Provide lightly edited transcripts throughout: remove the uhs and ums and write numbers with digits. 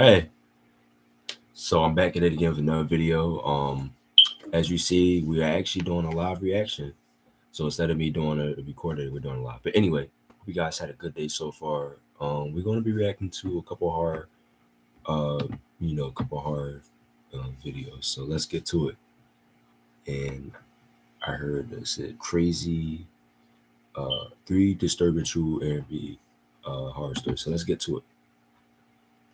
Hey, so I'm back at it again with another video. As you see, we are actually doing a live reaction. So instead of me doing a recorded, we're doing a live. But anyway, hope you guys had a good day so far. We're going to be reacting to a couple horror, uh, a couple horror videos. So let's get to it. And I heard it said crazy, three disturbing true Airbnb horror stories. So let's get to it.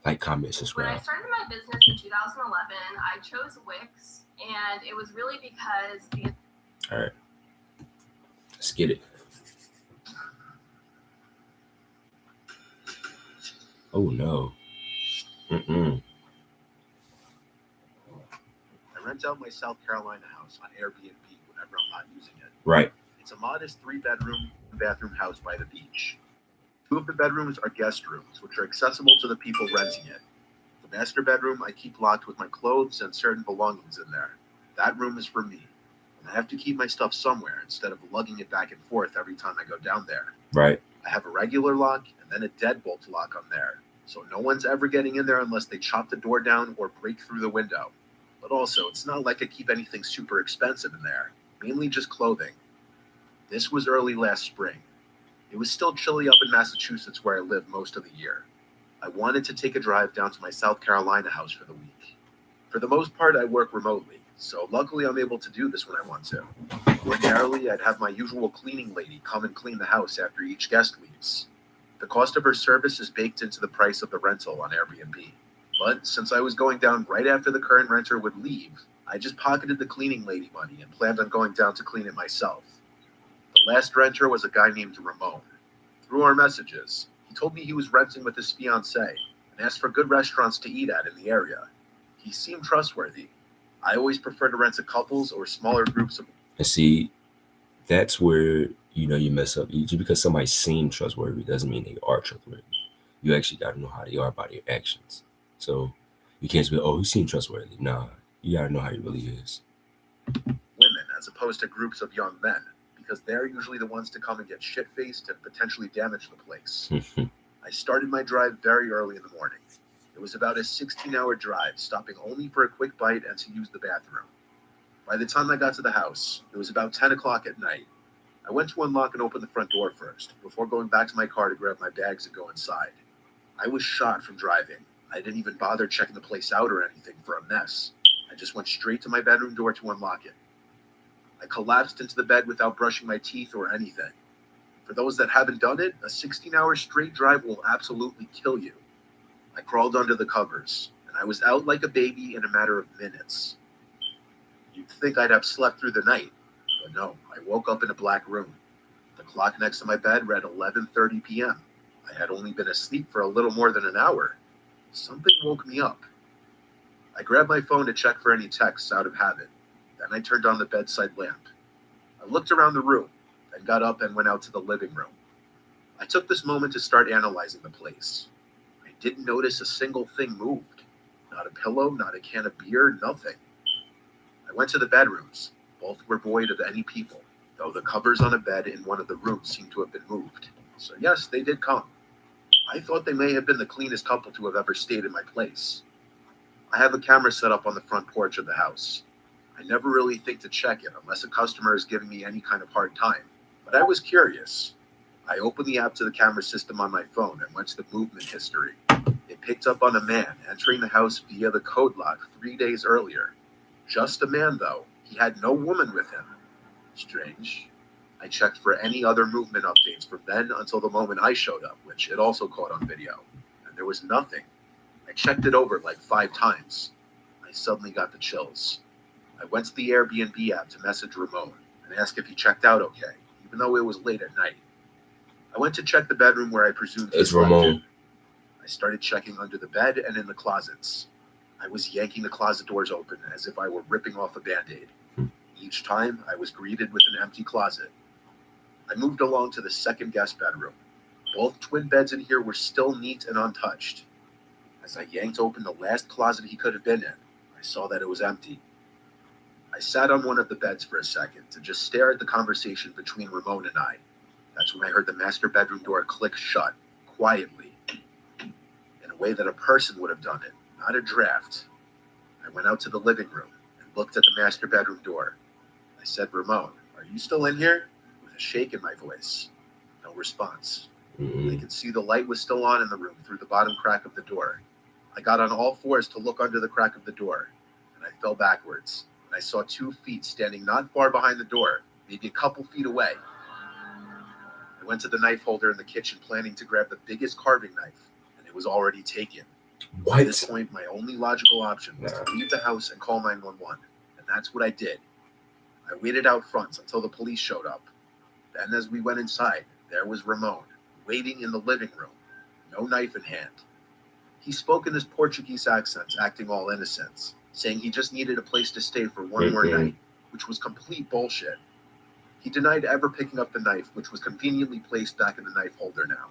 Like, comment, When I subscribe. started my business in 2011, I chose Wix, and it was really because the All right, let's get it. Oh no. Mm-mm. I rent out my South Carolina house on Airbnb whenever I'm not using it. Right. It's a modest 3-bedroom, bathroom house by the beach. 2 of the bedrooms are guest rooms, which are accessible to the people renting it. The master bedroom I keep locked with my clothes and certain belongings in there. That room is for me, and I have to keep my stuff somewhere instead of lugging it back and forth every time I go down there. Right. I have a regular lock and then a deadbolt lock on there, so no one's ever getting in there unless they chop the door down or break through the window. But also, it's not like I keep anything super expensive in there, mainly just clothing. This was early last spring. It was still chilly up in Massachusetts where I live most of the year. I wanted to take a drive down to my South Carolina house for the week. For the most part, I work remotely, so luckily I'm able to do this when I want to. Ordinarily, I'd have my usual cleaning lady come and clean the house after each guest leaves. The cost of her service is baked into the price of the rental on Airbnb. But since I was going down right after the current renter would leave, I just pocketed the cleaning lady money and planned on going down to clean it myself. The last renter was a guy named Ramon. Through our messages, he told me he was renting with his fiancée and asked for good restaurants to eat at in the area. He seemed trustworthy. I always prefer to rent to couples or smaller groups of. And see, that's where you mess up. Just because somebody seems trustworthy doesn't mean they are trustworthy. You actually got to know how they are by their actions. So you can't just be, oh, he seems trustworthy. Nah, you got to know how he really is. Women as opposed to groups of young men, because they're usually the ones to come and get shit-faced and potentially damage the place. I started my drive very early in the morning. It was about a 16-hour drive, stopping only for a quick bite and to use the bathroom. By the time I got to the house, it was about 10 o'clock at night. I went to unlock and open the front door first, before going back to my car to grab my bags and go inside. I was shot from driving. I didn't even bother checking the place out or anything for a mess. I just went straight to my bedroom door to unlock it. I collapsed into the bed without brushing my teeth or anything. For those that haven't done it, a 16-hour straight drive will absolutely kill you. I crawled under the covers, and I was out like a baby in a matter of minutes. You'd think I'd have slept through the night, but no, I woke up in a black room. The clock next to my bed read 11:30 p.m. I had only been asleep for a little more than an hour. Something woke me up. I grabbed my phone to check for any texts out of habit. Then I turned on the bedside lamp. I looked around the room, then got up and went out to the living room. I took this moment to start analyzing the place. I didn't notice a single thing moved. Not a pillow, not a can of beer, nothing. I went to the bedrooms. Both were void of any people, though the covers on a bed in one of the rooms seemed to have been moved. So yes, they did come. I thought they may have been the cleanest couple to have ever stayed in my place. I have a camera set up on the front porch of the house. I never really think to check it unless a customer is giving me any kind of hard time. But I was curious. I opened the app to the camera system on my phone and went to the movement history. It picked up on a man entering the house via the code lock 3 days earlier. Just a man, though. He had no woman with him. Strange. I checked for any other movement updates from then until the moment I showed up, which it also caught on video. And there was nothing. I checked it over like 5 times. I suddenly got the chills. I went to the Airbnb app to message Ramon and ask if he checked out okay, even though it was late at night. I went to check the bedroom where I presumed he It's slept. Ramon. I started checking under the bed and in the closets. I was yanking the closet doors open as if I were ripping off a Band-Aid. Each time, I was greeted with an empty closet. I moved along to the second guest bedroom. Both twin beds in here were still neat and untouched. As I yanked open the last closet he could have been in, I saw that it was empty. I sat on one of the beds for a second to just stare at the conversation between Ramon and I. That's when I heard the master bedroom door click shut, quietly, in a way that a person would have done it, not a draft. I went out to the living room and looked at the master bedroom door. I said, "Ramon, are you still in here?" With a shake in my voice. No response. I could see the light was still on in the room through the bottom crack of the door. I got on all fours to look under the crack of the door, and I fell backwards. And I saw 2 feet standing not far behind the door, maybe a couple feet away. I went to the knife holder in the kitchen, planning to grab the biggest carving knife, and it was already taken. At this What? point, my only logical option was to leave the house and call 911, and that's what I did. I waited out front until the police showed up. Then, as we went inside, there was Ramon, waiting in the living room, no knife in hand. He spoke in his Portuguese accent, acting all innocent, saying he just needed a place to stay for one more night, which was complete bullshit. He denied ever picking up the knife, which was conveniently placed back in the knife holder now.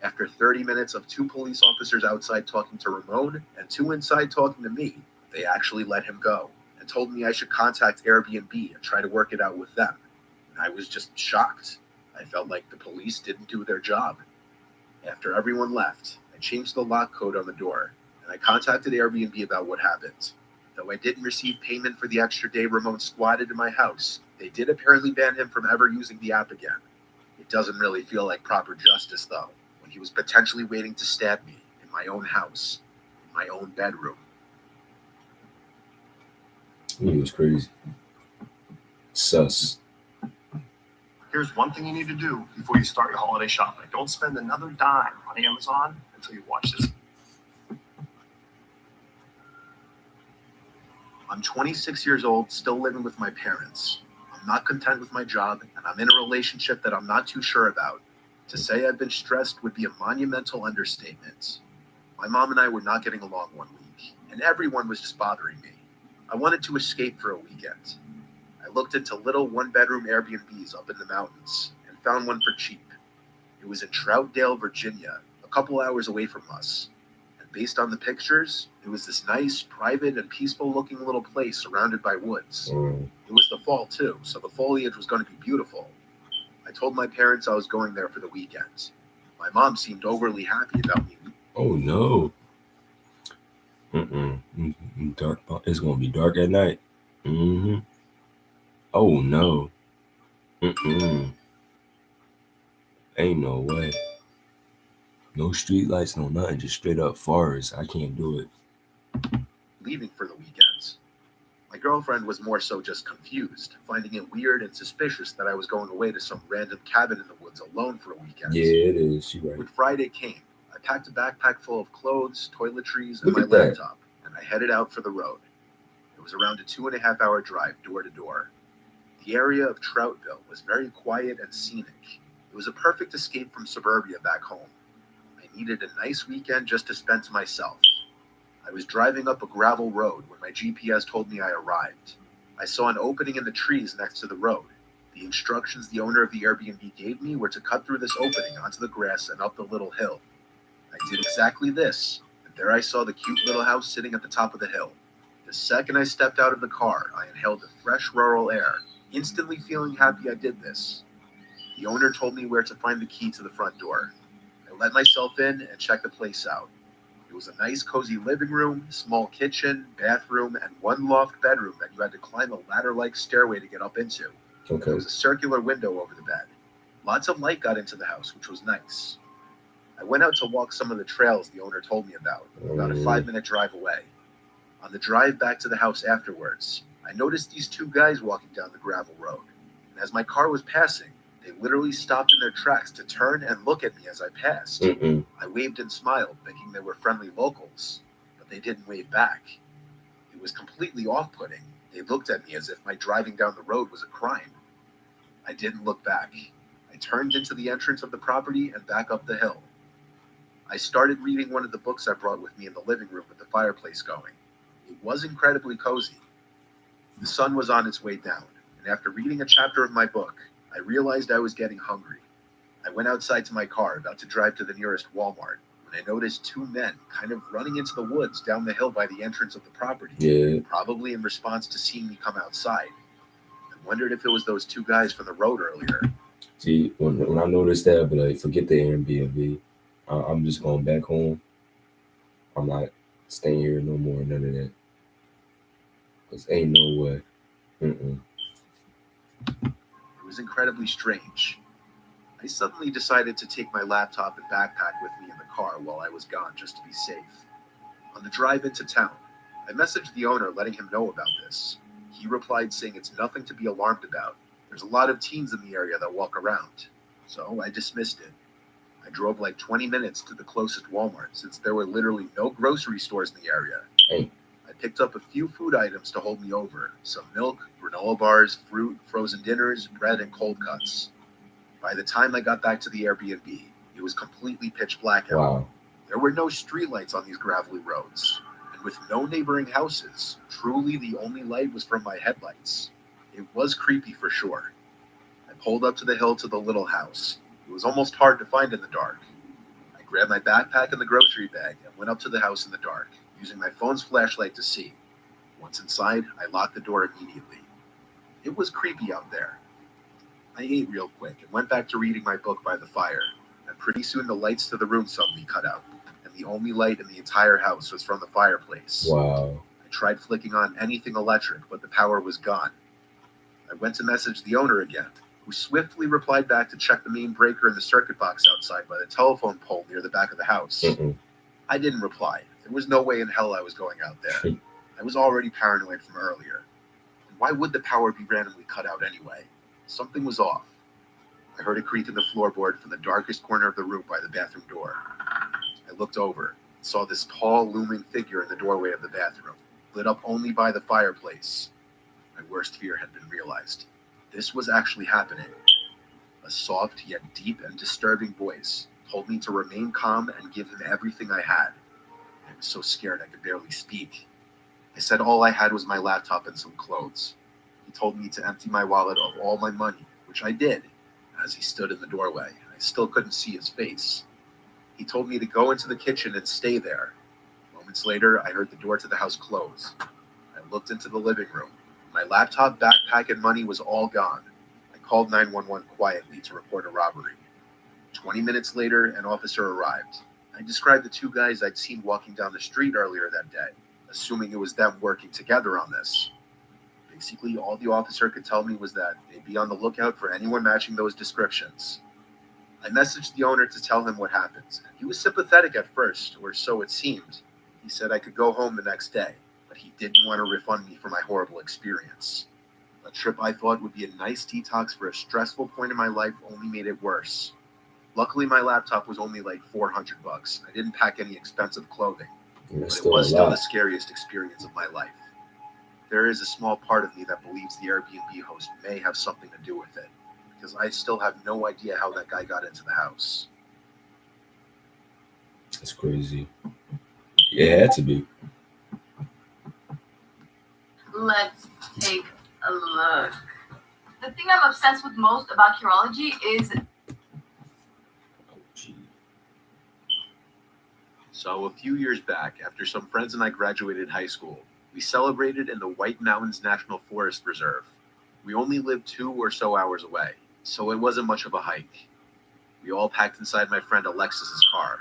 After 30 minutes of 2 police officers outside talking to Ramon and 2 inside talking to me, they actually let him go and told me I should contact Airbnb and try to work it out with them. And I was just shocked. I felt like the police didn't do their job. After everyone left, I changed the lock code on the door, and I contacted Airbnb about what happened. Though I didn't receive payment for the extra day Ramon squatted in my house, they did apparently ban him from ever using the app again. It doesn't really feel like proper justice, though, when he was potentially waiting to stab me in my own house, in my own bedroom. He was crazy. Sus. Here's one thing you need to do before you start your holiday shopping. Don't spend another dime on Amazon until you watch this. I'm 26 years old, still living with my parents. I'm not content with my job, and I'm in a relationship that I'm not too sure about. To say I've been stressed would be a monumental understatement. My mom and I were not getting along one week, and everyone was just bothering me. I wanted to escape for a weekend. I looked into little 1-bedroom Airbnbs up in the mountains and found one for cheap. It was in Troutdale, Virginia, a couple hours away from us. And based on the pictures, it was this nice, private, and peaceful-looking little place surrounded by woods. It was the fall, too, so the foliage was going to be beautiful. I told my parents I was going there for the weekend. My mom seemed overly happy about me. Oh no. Dark. It's gonna be dark at night. Oh no. Ain't no way. No street lights, no nothing. Just straight up forest. I can't do it. Leaving for the weekend. My girlfriend was more so just confused, finding it weird and suspicious that I was going away to some random cabin in the woods alone for a weekend. Yeah, it is. She right. When Friday came, I packed a backpack full of clothes, toiletries, and Look my at that. laptop, and I headed out for the road. It was around a 2.5-hour drive door to door. The area of Troutville was very quiet and scenic. It was a perfect escape from suburbia back home. I needed a nice weekend just to spend to myself. I was driving up a gravel road when my GPS told me I arrived. I saw an opening in the trees next to the road. The instructions the owner of the Airbnb gave me were to cut through this opening onto the grass and up the little hill. I did exactly this, and there I saw the cute little house sitting at the top of the hill. The second I stepped out of the car, I inhaled the fresh rural air, instantly feeling happy I did this. The owner told me where to find the key to the front door. I let myself in and checked the place out. It was a nice, cozy living room, small kitchen, bathroom, and one loft bedroom that you had to climb a ladder-like stairway to get up into. There Okay. was a circular window over the bed. Lots of light got into the house, which was nice. I went out to walk some of the trails the owner told me about a 5-minute drive away. On the drive back to the house afterwards, I noticed these 2 guys walking down the gravel road. And as my car was passing, they literally stopped in their tracks to turn and look at me as I passed. I waved and smiled, thinking they were friendly locals, but they didn't wave back. It was completely off-putting. They looked at me as if my driving down the road was a crime. I didn't look back. I turned into the entrance of the property and back up the hill. I started reading one of the books I brought with me in the living room with the fireplace going. It was incredibly cozy. The sun was on its way down, and after reading a chapter of my book, I realized I was getting hungry. I went outside to my car, about to drive to the nearest Walmart, when I noticed 2 men kind of running into the woods down the hill by the entrance of the property, Yeah. probably in response to seeing me come outside. I wondered if it was those 2 guys from the road earlier. See, when I noticed that, but like, forget the Airbnb. I'm just going back home. I'm not staying here no more, none of that. Cause ain't no way. Mm-mm. It was incredibly strange. I suddenly decided to take my laptop and backpack with me in the car while I was gone just to be safe. On the drive into town, I messaged the owner letting him know about this. He replied saying it's nothing to be alarmed about. There's a lot of teens in the area that walk around. So I dismissed it. I drove like 20 minutes to the closest Walmart since there were literally no grocery stores in the area. Hey. I picked up a few food items to hold me over. Some milk, granola bars, fruit, frozen dinners, bread, and cold cuts. By the time I got back to the Airbnb, it was completely pitch black out. Wow. There were no streetlights on these gravelly roads. And with no neighboring houses, truly the only light was from my headlights. It was creepy for sure. I pulled up to the hill to the little house. It was almost hard to find in the dark. I grabbed my backpack and the grocery bag and went up to the house in the dark, using my phone's flashlight to see. Once inside, I locked the door immediately. It was creepy out there. I ate real quick and went back to reading my book by the fire, and pretty soon the lights to the room suddenly cut out, and the only light in the entire house was from the fireplace. Wow. I tried flicking on anything electric, but the power was gone. I went to message the owner again, who swiftly replied back to check the main breaker in the circuit box outside by the telephone pole near the back of the house. Mm-mm. I didn't reply. There was no way in hell I was going out there. I was already paranoid from earlier. And why would the power be randomly cut out anyway? Something was off. I heard a creak in the floorboard from the darkest corner of the room by the bathroom door. I looked over and saw this tall, looming figure in the doorway of the bathroom, lit up only by the fireplace. My worst fear had been realized. This was actually happening. A soft yet deep and disturbing voice told me to remain calm and give him everything I had. I was so scared I could barely speak. I said all I had was my laptop and some clothes. He told me to empty my wallet of all my money, which I did. As he stood in the doorway, I still couldn't see his face. He told me to go into the kitchen and stay there. Moments later, I heard the door to the house close. I looked into the living room. My laptop, backpack, and money was all gone. I called 911 quietly to report a robbery. 20 minutes later, an officer arrived. I described the two guys I'd seen walking down the street earlier that day, assuming it was them working together on this. Basically, all the officer could tell me was that they'd be on the lookout for anyone matching those descriptions. I messaged the owner to tell him what happened. He was sympathetic at first, or so it seemed. He said I could go home the next day, but he didn't want to refund me for my horrible experience. A trip I thought would be a nice detox for a stressful point in my life only made it worse. Luckily, my laptop was only like $400. I didn't pack any expensive clothing, And that's but it still was a still the lot. scariest experience of my life. There is a small part of me that believes the Airbnb host may have something to do with it, because I still have no idea how that guy got into the house. That's crazy. Yeah, it had to be. Let's take a look. The thing I'm obsessed with most about Curology is Gee. So a few years back, after some friends and I graduated high school, we celebrated in the White Mountains National Forest Reserve. We only lived 2 or so hours away, so it wasn't much of a hike. We all packed inside my friend Alexis's car.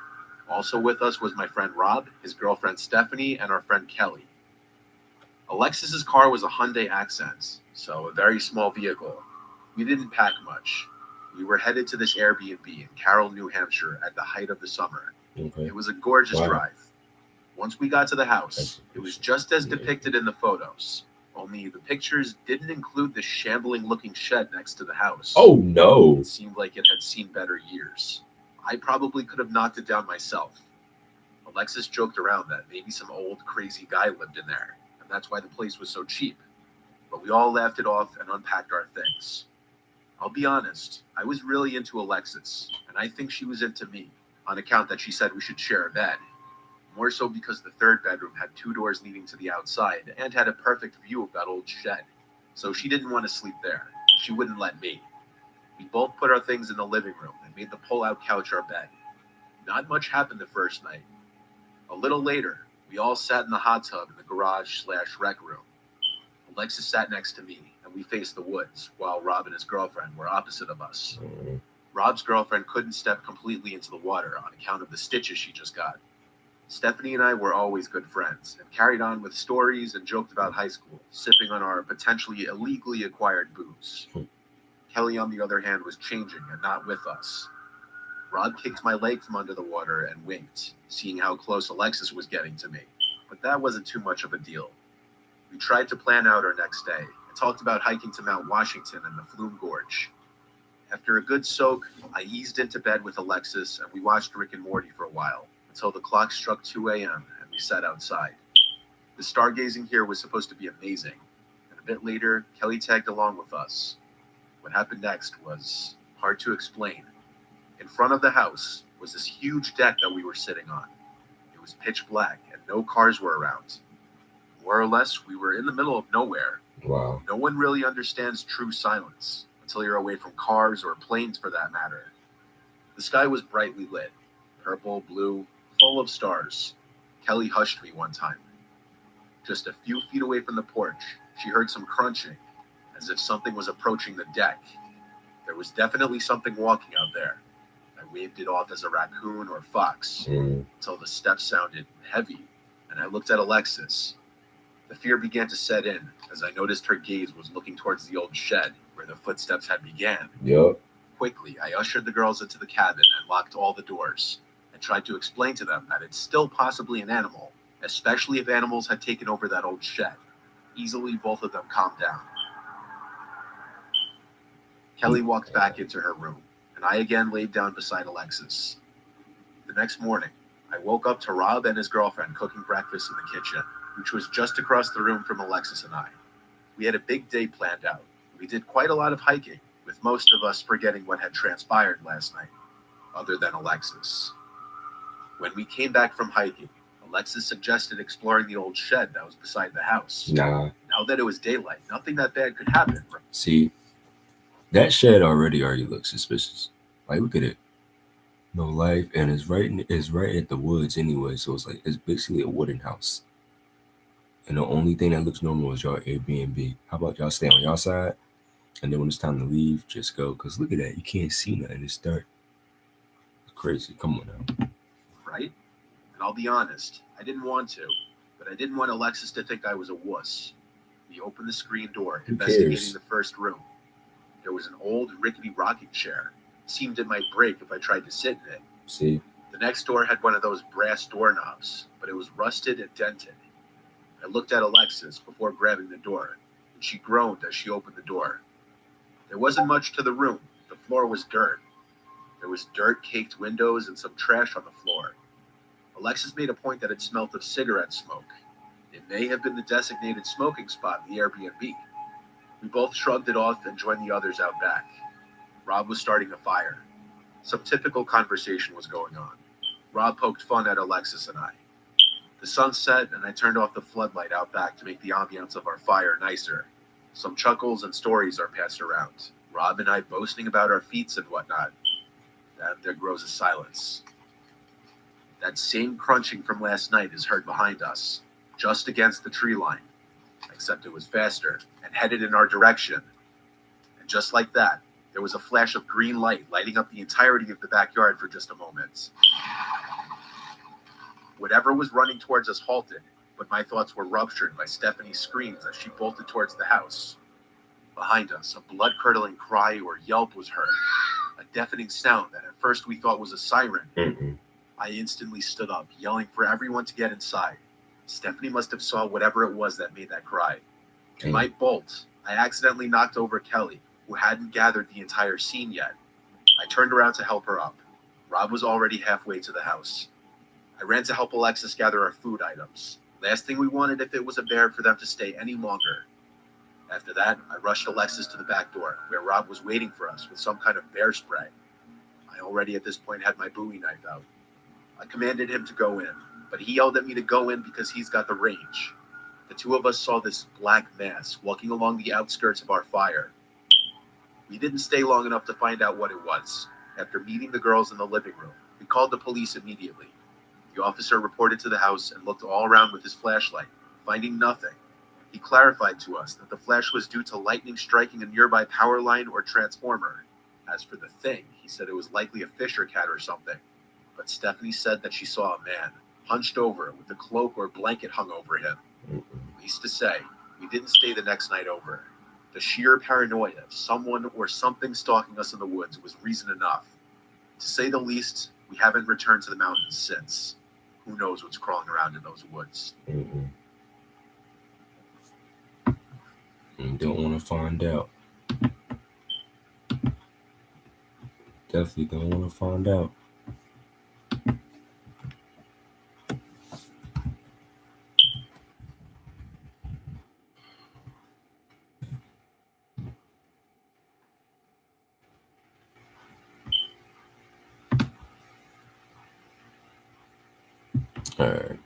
Also with us was my friend Rob, his girlfriend Stephanie, and our friend Kelly. Alexis's car was a Hyundai Accent, so a very small vehicle. We didn't pack much. We were headed to this Airbnb in Carroll, New Hampshire at the height of the summer. Okay. It was a gorgeous Wow. drive. Once we got to the house, That's- it was just as yeah. depicted in the photos. Only the pictures didn't include the shambling-looking shed next to the house. Oh no. It seemed like it had seen better years. I probably could have knocked it down myself. Alexis joked around that maybe some old crazy guy lived in there, and that's why the place was so cheap. But we all laughed it off and unpacked our things. I'll be honest, I was really into Alexis, and I think she was into me, on account that she said we should share a bed. More so because the third bedroom had 2 doors leading to the outside and had a perfect view of that old shed. So she didn't want to sleep there. She wouldn't let me. We both put our things in the living room and made the pull-out couch our bed. Not much happened the first night. A little later, we all sat in the hot tub in the garage/rec room. Alexis sat next to me, and we faced the woods, while Rob and his girlfriend were opposite of us. Rob's girlfriend couldn't step completely into the water on account of the stitches she just got. Stephanie and I were always good friends and carried on with stories and joked about high school, sipping on our potentially illegally acquired booze. Kelly, on the other hand, was changing and not with us. Rob kicked my leg from under the water and winked, seeing how close Alexis was getting to me. But that wasn't too much of a deal. We tried to plan out our next day and talked about hiking to Mount Washington and the Flume Gorge. After a good soak, I eased into bed with Alexis and we watched Rick and Morty for a while, until the clock struck 2 a.m. and we sat outside. The stargazing here was supposed to be amazing, and a bit later, Kelly tagged along with us. What happened next was hard to explain. In front of the house was this huge deck that we were sitting on. It was pitch black and no cars were around. More or less, we were in the middle of nowhere. Wow. No one really understands true silence until you're away from cars or planes for that matter. The sky was brightly lit, purple, blue, full of stars. Kelly hushed me one time. Just a few feet away from the porch, she heard some crunching, as if something was approaching the deck. There was definitely something walking out there. I waved it off as a raccoon or fox, until the steps sounded heavy, and I looked at Alexis. The fear began to set in, as I noticed her gaze was looking towards the old shed, where the footsteps had began. Yup. Quickly, I ushered the girls into the cabin and locked all the doors. Tried to explain to them that it's still possibly an animal, especially if animals had taken over that old shed. Easily, both of them calmed down. Kelly walked back into her room, and I again laid down beside Alexis. The next morning, I woke up to Rob and his girlfriend cooking breakfast in the kitchen, which was just across the room from Alexis and I. We had a big day planned out. We did quite a lot of hiking, with most of us forgetting what had transpired last night, other than Alexis. When we came back from hiking, Alexis suggested exploring the old shed that was beside the house. Nah. Now that it was daylight, nothing that bad could happen. See, that shed already looks suspicious. Like, look at it. No life, and it's right at the woods anyway. So it's like it's basically a wooden house. And the only thing that looks normal is your Airbnb. How about y'all stay on y'all side, and then when it's time to leave, just go. Cause look at that, you can't see nothing. It's dark. It's crazy. Come on now. Right? And I'll be honest, I didn't want to, but I didn't want Alexis to think I was a wuss. We opened the screen door, investigating the first room. There was an old, rickety rocking chair. Seemed it might break if I tried to sit in it. See? The next door had one of those brass doorknobs, but it was rusted and dented. I looked at Alexis before grabbing the door, and she groaned as she opened the door. There wasn't much to the room. The floor was dirt. There was dirt-caked windows and some trash on the floor. Alexis made a point that it smelt of cigarette smoke. It may have been the designated smoking spot in the Airbnb. We both shrugged it off and joined the others out back. Rob was starting a fire. Some typical conversation was going on. Rob poked fun at Alexis and I. The sun set, and I turned off the floodlight out back to make the ambiance of our fire nicer. Some chuckles and stories are passed around. Rob and I boasting about our feats and whatnot. Then there grows a silence. That same crunching from last night is heard behind us, just against the tree line, except it was faster and headed in our direction. And just like that, there was a flash of green light lighting up the entirety of the backyard for just a moment. Whatever was running towards us halted, but my thoughts were ruptured by Stephanie's screams as she bolted towards the house. Behind us, a blood-curdling cry or yelp was heard, a deafening sound that at first we thought was a siren. I instantly stood up, yelling for everyone to get inside. Stephanie must have saw whatever it was that made that cry. In my bolt, I accidentally knocked over Kelly, who hadn't gathered the entire scene yet. I turned around to help her up. Rob was already halfway to the house. I ran to help Alexis gather our food items. Last thing we wanted if it was a bear for them to stay any longer. After that, I rushed Alexis to the back door, where Rob was waiting for us with some kind of bear spray. I already at this point had my Bowie knife out. I commanded him to go in, but he yelled at me to go in because he's got the range. The two of us saw this black mass walking along the outskirts of our fire. We didn't stay long enough to find out what it was. After meeting the girls in the living room, we called the police immediately. The officer reported to the house and looked all around with his flashlight, finding nothing. He clarified to us that the flash was due to lightning striking a nearby power line or transformer. As for the thing, he said it was likely a fisher cat or something. But Stephanie said that she saw a man. hunched over with a cloak or blanket hung over him. Mm-mm. Needless to say, we didn't stay the next night over. The sheer paranoia of someone or something stalking us in the woods was reason enough. To say the least, we haven't returned to the mountains since. Who knows what's crawling around in those woods? Mm-mm. Don't want to find out. Definitely don't want to find out. All right.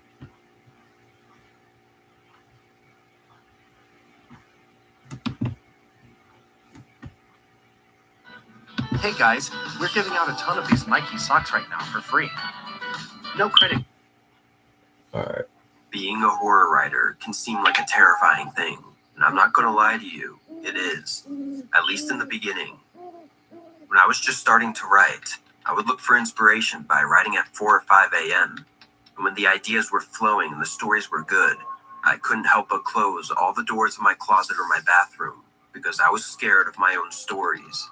Hey guys, we're giving out a ton of these Nike socks right now for free. No credit. All right. Being a horror writer can seem like a terrifying thing, and I'm not going to lie to you, it is, at least in the beginning. When I was just starting to write, I would look for inspiration by writing at 4 or 5 a.m., and when the ideas were flowing and the stories were good, I couldn't help but close all the doors of my closet or my bathroom, because I was scared of my own stories.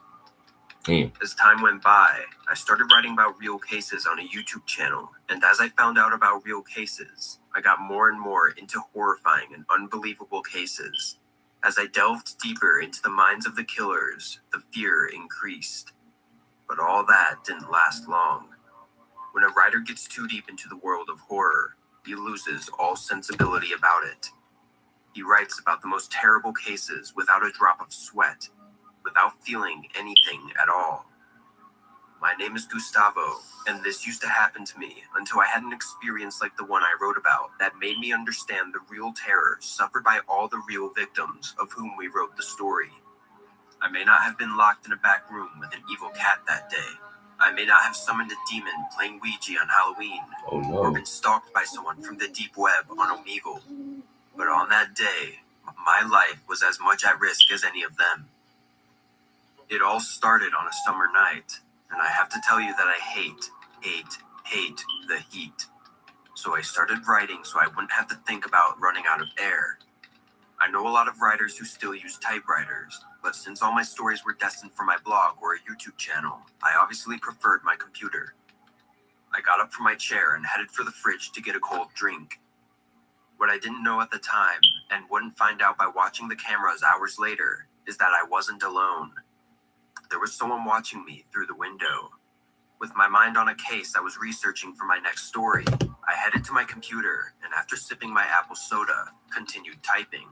Damn. As time went by, I started writing about real cases on a YouTube channel, and as I found out about real cases, I got more and more into horrifying and unbelievable cases. As I delved deeper into the minds of the killers, the fear increased. But all that didn't last long. When a writer gets too deep into the world of horror, he loses all sensibility about it. He writes about the most terrible cases without a drop of sweat, without feeling anything at all. My name is Gustavo, and this used to happen to me until I had an experience like the one I wrote about that made me understand the real terror suffered by all the real victims of whom we wrote the story. I may not have been locked in a back room with an evil cat that day. I may not have summoned a demon playing Ouija on Halloween, Oh or no. been stalked by someone from the deep web on Omegle. But on that day, my life was as much at risk as any of them. It all started on a summer night, and I have to tell you that I hate the heat. So I started writing so I wouldn't have to think about running out of air. I know a lot of writers who still use typewriters, but since all my stories were destined for my blog or a YouTube channel, I obviously preferred my computer. I got up from my chair and headed for the fridge to get a cold drink. What I didn't know at the time, and wouldn't find out by watching the cameras hours later, is that I wasn't alone. There was someone watching me through the window. With my mind on a case I was researching for my next story, I headed to my computer and after sipping my apple soda, continued typing.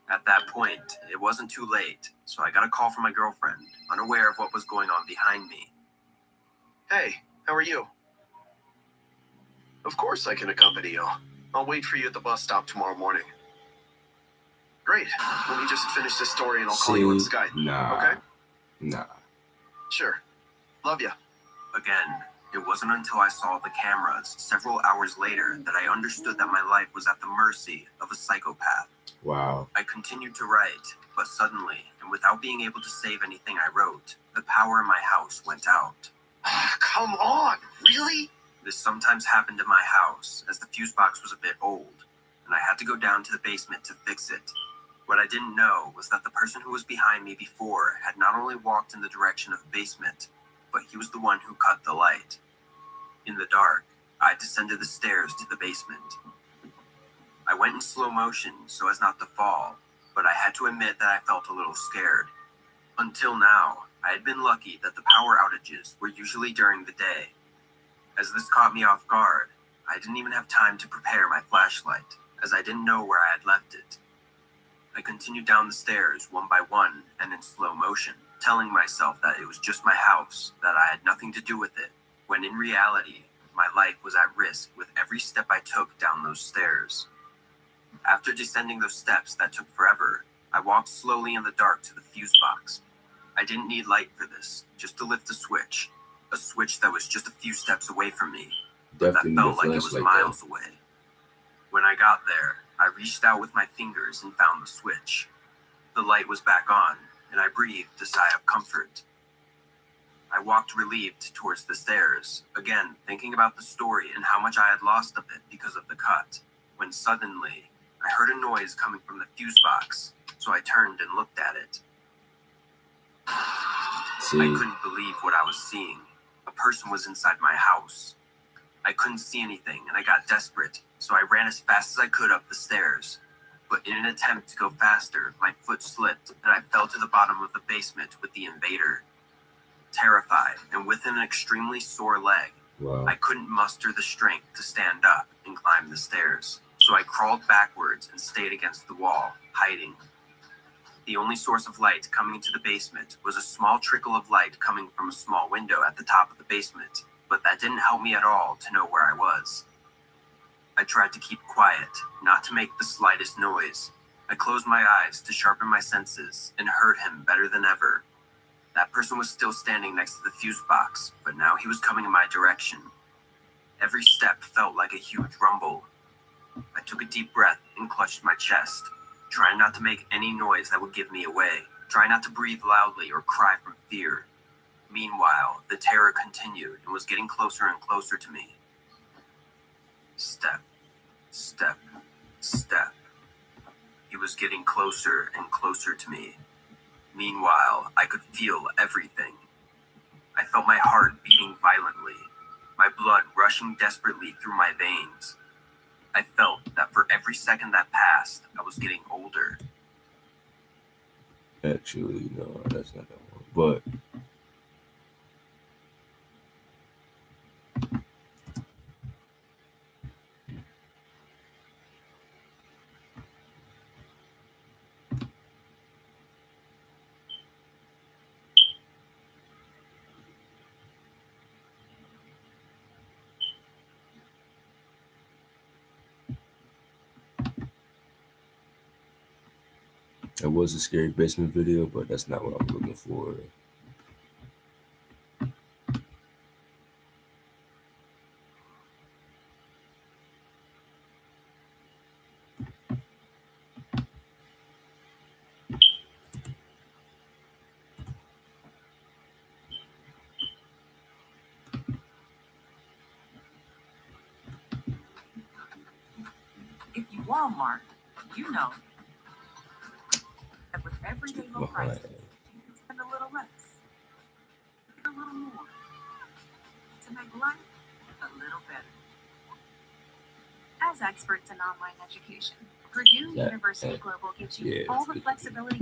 At that point, it wasn't too late, so I got a call from my girlfriend, unaware of what was going on behind me. Hey, how are you? Of course I can accompany you. I'll wait for you at the bus stop tomorrow morning. Great. Let me just finish this story and I'll call you on Skype. Nah. Okay? Nah. Sure. Love ya. Again, it wasn't until I saw the cameras several hours later that I understood that my life was at the mercy of a psychopath. Wow. I continued to write, but suddenly, and without being able to save anything I wrote, the power in my house went out. Come on! Really? This sometimes happened in my house, as the fuse box was a bit old, and I had to go down to the basement to fix it. What I didn't know was that the person who was behind me before had not only walked in the direction of the basement, but he was the one who cut the light. In the dark, I descended the stairs to the basement. I went in slow motion so as not to fall, but I had to admit that I felt a little scared. Until now, I had been lucky that the power outages were usually during the day. As this caught me off guard, I didn't even have time to prepare my flashlight, as I didn't know where I had left it. I continued down the stairs one by one and in slow motion, telling myself that it was just my house, that I had nothing to do with it, when in reality, my life was at risk with every step I took down those stairs. After descending those steps that took forever, I walked slowly in the dark to the fuse box. I didn't need light for this, just to lift the switch, a switch that was just a few steps away from me, but that Definitely need a felt like it was flashlight miles away. When I got there, I reached out with my fingers and found the switch. The light was back on, and I breathed a sigh of comfort. I walked relieved towards the stairs, again thinking about the story and how much I had lost of it because of the cut, when suddenly I heard a noise coming from the fuse box, so I turned and looked at it. See, I couldn't believe what I was seeing. A person was inside my house. I couldn't see anything, and I got desperate, so I ran as fast as I could up the stairs. But in an attempt to go faster, my foot slipped, and I fell to the bottom of the basement with the invader. Terrified, and with an extremely sore leg, wow. I couldn't muster the strength to stand up and climb the stairs, so I crawled backwards and stayed against the wall, hiding. The only source of light coming into the basement was a small trickle of light coming from a small window at the top of the basement, but that didn't help me at all to know where I was. I tried to keep quiet, not to make the slightest noise. I closed my eyes to sharpen my senses and heard him better than ever. That person was still standing next to the fuse box, but now he was coming in my direction. Every step felt like a huge rumble. I took a deep breath and clutched my chest, trying not to make any noise that would give me away, trying not to breathe loudly or cry from fear. Meanwhile, the terror continued and was getting closer and closer to me. Step, step, step. He was getting closer and closer to me. Meanwhile, I could feel everything. I felt my heart beating violently, my blood rushing desperately through my veins. I felt that for every second that passed, I was getting older. Actually, no, that's not that one. But it was a scary basement video, but that's not what I'm looking for. If you Walmart, you know that with everyday low prices, you can spend a little less, a little more, to make life a little better. As experts in online education, Purdue Yeah, University yeah. Global gives you Yeah, all that's the good. flexibility.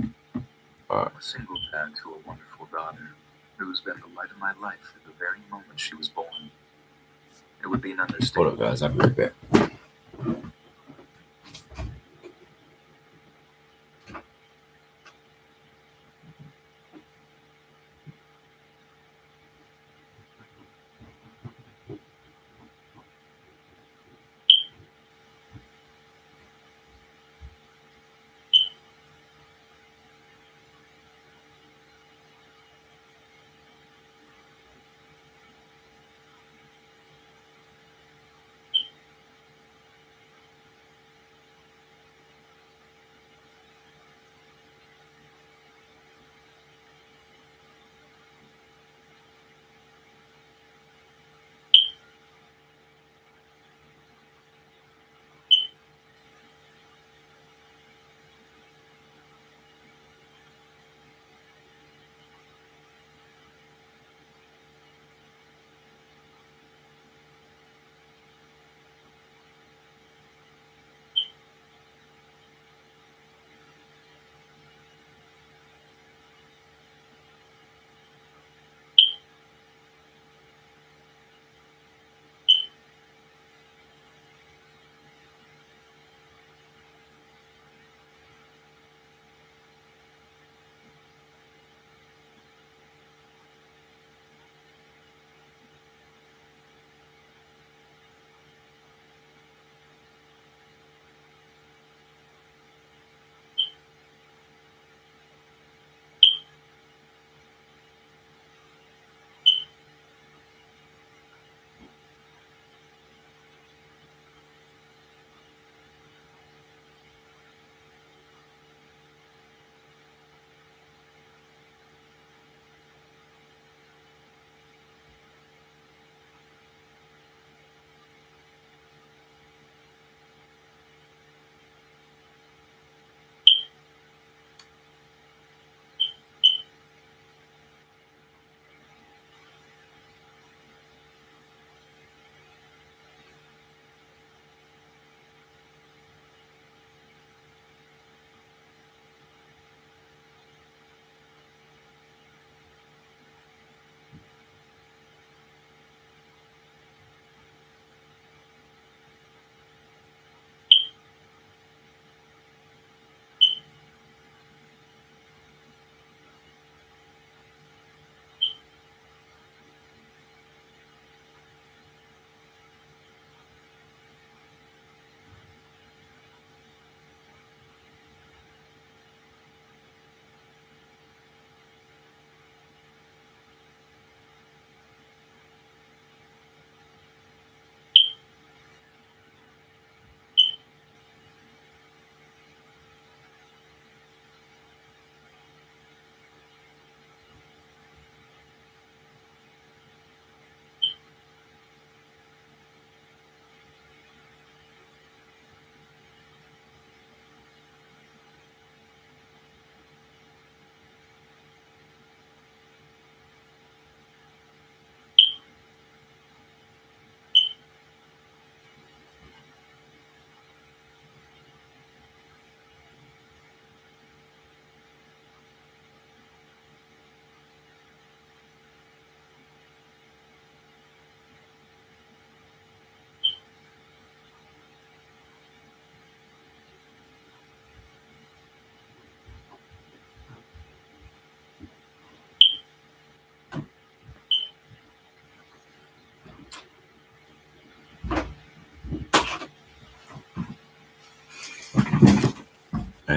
All right. A single dad to a wonderful daughter, who's been the light of my life at the very moment she was born. It would be an Hold understatement. up, guys. I'll be right back.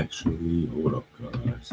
actually, hold up, guys.